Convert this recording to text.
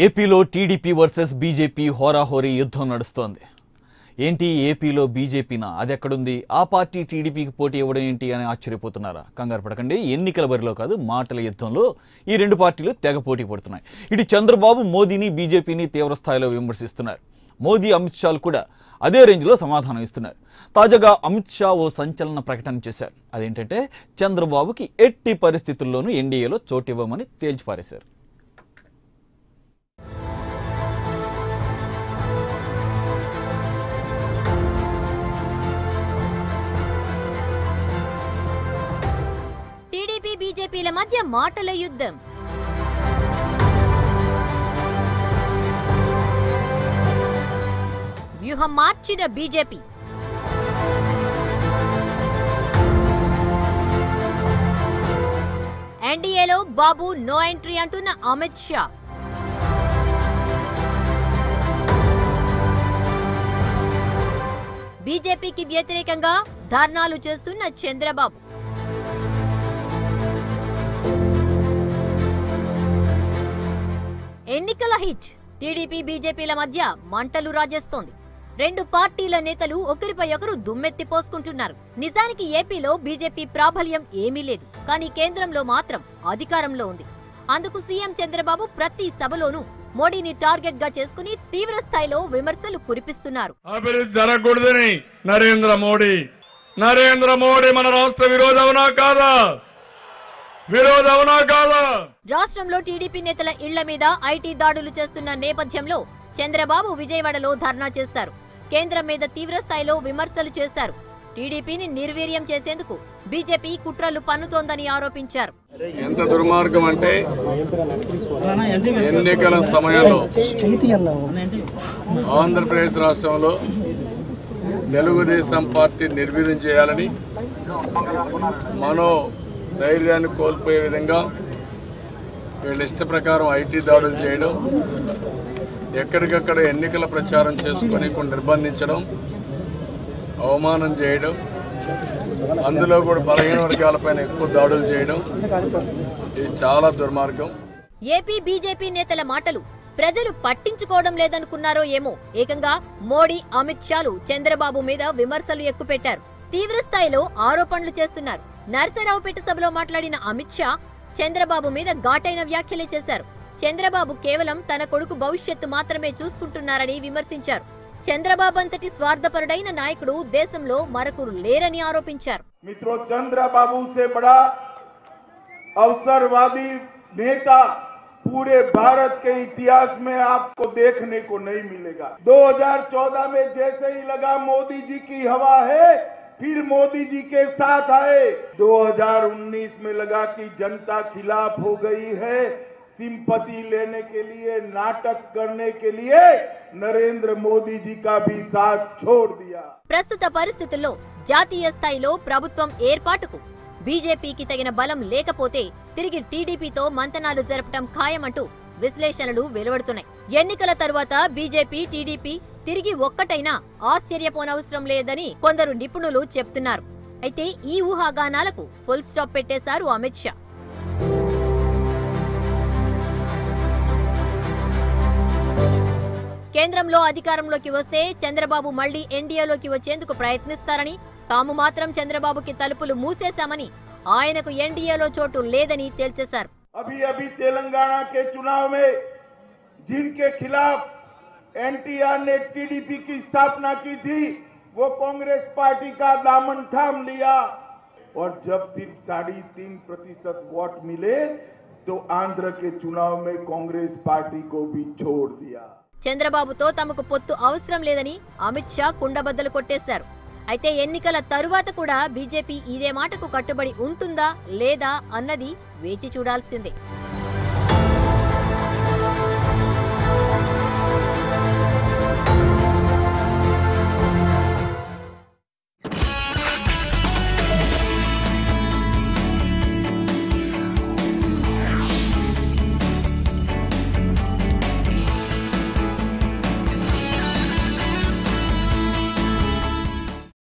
ఏపీలో TDP versus BJP హోరాహోరీ యుద్ధం నడుస్తోంది. ఏంటి ఏపీలో బీజేపీనా? అది ఎక్కడుంది? ఆ పార్టీ టీడీపీకి పోటీ ఇవ్వడం ఏంటి అని ఆశ్చర్యపోతున్నారా? కంగారు పడకండి. ఎన్నికల బరిలో కాదు, మాటల యుద్ధంలో ఈ రెండు పార్టీలు తెగ పోటీ పడుతున్నాయి. ఇటు చంద్రబాబు మోదీని, బీజేపీని తీవ్రస్థాయిలో విమర్శిస్తున్నారు. మోదీ, అమిత్ షాలు కూడా అదే రేంజ్లో సమాధానం ఇస్తున్నారు. తాజాగా అమిత్ షా ఓ సంచలన ప్రకటన చేశారు. అదేంటంటే చంద్రబాబుకి ఎట్టి పరిస్థితుల్లోనూ ఎన్డీఏలో చోటివ్వమని తేల్చిపారేశారు. టీడీపీ బీజేపీల మధ్య మాటల యుద్ధం. వ్యూహం మార్చిన బీజేపీ. ఎన్డీఏలో బాబు నో ఎంట్రీ అంటున్న అమిత్ షా. బీజేపీకి వ్యతిరేకంగా ధర్నాలు చేస్తున్న చంద్రబాబు. ఎన్నికల హిట్. టీడీపీ బీజేపీల మధ్య మంటలు రాజేస్తోంది. రెండు పార్టీల నేతలు ఒకరిపై ఒకరు దుమ్మెత్తి పోసుకుంటున్నారు. నిజానికి ఏపీలో బీజేపీ ప్రాబల్యం ఏమీ లేదు, కానీ కేంద్రంలో మాత్రం అధికారంలో ఉంది. అందుకు సీఎం చంద్రబాబు ప్రతి సభలోనూ మోడీని టార్గెట్ గా చేసుకుని తీవ్ర స్థాయిలో విమర్శలు కురిపిస్తున్నారు. అభివృద్ధి జరగకూడదని నరేంద్ర మోడీ మన రాష్ట్ర విరోధవునా కాదా? రాష్ట్రంలో టీడీపీ నేతల ఇళ్ల మీద ఐటీ దాడులు చేస్తున్న నేపథ్యంలో చంద్రబాబు విజయవాడలో ధర్నా చేశారు. కేంద్రం మీద తీవ్ర స్థాయిలో విమర్శలు చేశారు. టీడీపీని నిర్వీర్యం చేసేందుకు బీజేపీ కుట్రలు పన్నుతోందని ఆరోపించారు. ఎంత దుర్మార్గం అంటే ఎన్నికల సమయంలో ఆంధ్రప్రదేశ్ రాష్ట్రంలో తెలుగుదేశం పార్టీ నిర్వీర్యం చేయాలని ధైర్యాన్ని కోల్పోయే విధంగా వీళ్ళ ఇష్ట ప్రకారం ఐటీ దాడులు చేయడం, ఎక్కడికక్కడ ఎన్నికల ప్రచారం చేసుకొని నిర్బంధించడం, అవమానం చేయడం, అందులో కూడా బలహీన వర్గాలపైన ఎక్కువ దాడులు చేయడం, ఇది చాలా దుర్మార్గం. ఏపీ బీజేపీ నేతల మాటలు ప్రజలు పట్టించుకోవడం లేదనుకున్నారో ఏమో, ఏకంగా మోడీ, అమిత్ షాలు చంద్రబాబు మీద విమర్శలు ఎక్కుపెట్టారు. తీవ్ర స్థాయిలో ఆరోపణలు చేస్తున్నారు. నర్సరావుపేట సభలో మాట్లాడిన అమిత్ షా చంద్రబాబు మీద ఘాటైన వ్యాఖ్యలే చేశారు. చంద్రబాబు కేవలం తన కొడుకు భవిష్యత్తు మాత్రమే చూసుకుంటున్నారని విమర్శించారు. చంద్రబాబు అంతటి స్వార్థపరుడైన నాయకుడు దేశంలో మరొకరు లేరని ఆరోపించారు. మిత్రో, చంద్రబాబు से बड़ा अवसरवादी नेता पूरे भारत के इतिहास में आपको देखने को नहीं मिलेगा। 2014 में जैसे ही लगा मोदी जी की हवा है, फिर मोदी जी के साथ आए। 2019 में लगा कि जनता खिलाफ हो गई है, सिंपैथी लेने के लिए, नाटक करने के लिए नरेंद्र मोदी जी का भी साथ छोड़ दिया। ప్రస్తుత పరిస్థితుల్లో జాతీయ స్థాయిలో ప్రభుత్వం ఏర్పాటుకు బీజేపీకి తగిన బలం లేకపోతే తిరిగి టీడీపీతో మంతనాలు జరపడం ఖాయమంటూ విశ్లేషణలు వెలువడుతున్నాయి. ఎన్నికల తరువాత బీజేపీ, టీడీపీ తిరిగి ఒక్కటైనా ఆశ్చర్యపోనవసరం లేదని కొందరు నిపుణులు చెప్తున్నారు. అయితే ఈ ఊహాగానాలకు ఫుల్ స్టాప్ పెట్టేశారు అమిత్ షా. కేంద్రంలో అధికారంలోకి వస్తే చంద్రబాబు మళ్లీ ఎన్డీఏలోకి వచ్చేందుకు ప్రయత్నిస్తారని, తాము మాత్రం చంద్రబాబుకి తలుపులు మూసేశామని, ఆయనకు ఎన్డీఏలో చోటు లేదని తేల్చేశారు. अभी तेलंगाना के चुनाव में जिनके खिलाफ एनटीआर ने टीडीपी की स्थापना की थी, वो कांग्रेस पार्टी का दामन थाम लिया और जब सिर्फ 3.5% वोट मिले तो आंध्र के चुनाव में कांग्रेस पार्टी को भी छोड़ दिया. చంద్రబాబుతో తమకు పొత్తు అవసరం లేదని అమిత్ షా కుండబద్దలు కొట్టేశారు. అయితే ఎన్నికల తరువాత కూడా బీజేపీ ఇదే మాటకు కట్టుబడి ఉంటుందా లేదా అన్నది వేచి చూడాల్సిందే.